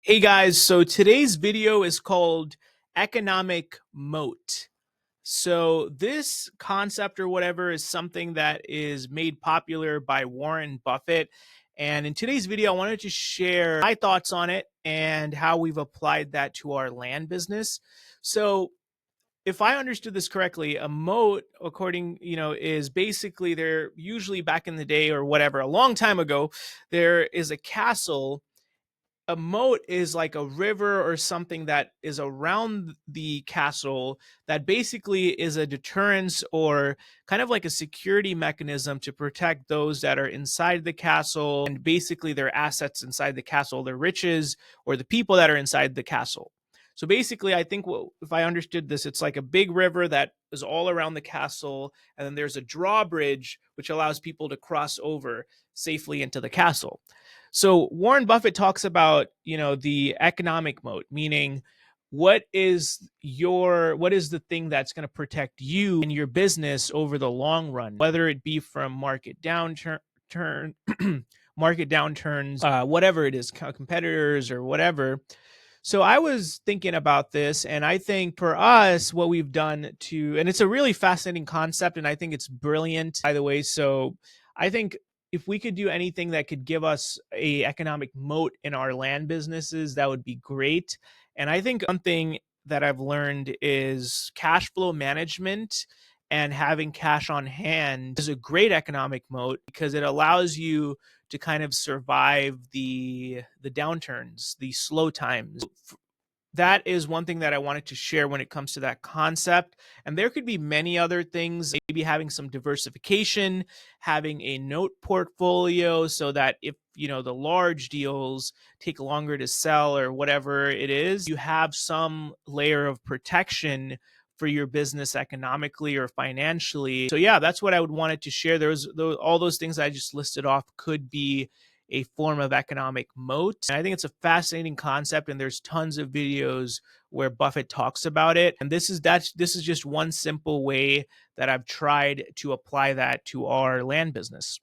Hey guys, so today's video is called Economic Moat. So this concept or whatever is something that is made popular by Warren Buffett. And in today's video, I wanted to share my thoughts on it and how we've applied that to our land business. So if I understood this correctly, a moat, according, is basically there usually back in the day or whatever, a long time ago, there is a castle. A moat is like a river or something that is around the castle that basically is a deterrence or kind of like a security mechanism to protect those that are inside the castle and basically their assets inside the castle, their riches, or the people that are inside the castle. So basically, I think if I understood this, it's like a big river that is all around the castle, and then there's a drawbridge which allows people to cross over safely into the castle. So Warren Buffett talks about, the economic moat, meaning what is the thing that's going to protect you and your business over the long run, whether it be from market downturn market downturns, whatever it is, competitors or whatever. So I was thinking about this, and I think for us, what we've done and it's a really fascinating concept, and I think it's brilliant, by the way. So I think if we could do anything that could give us a economic moat in our land businesses, that would be great. And I think one thing that I've learned is cash flow management and having cash on hand is a great economic moat because it allows you to kind of survive the downturns, the slow times. That is one thing that I wanted to share when it comes to that concept. And there could be many other things, maybe having some diversification, having a note portfolio so that if, the large deals take longer to sell or whatever it is, you have some layer of protection for your business economically or financially. So yeah, that's what I would wanted to share. All those things I just listed off could be a form of economic moat. And I think it's a fascinating concept, and there's tons of videos where Buffett talks about it. And this is just one simple way that I've tried to apply that to our land business.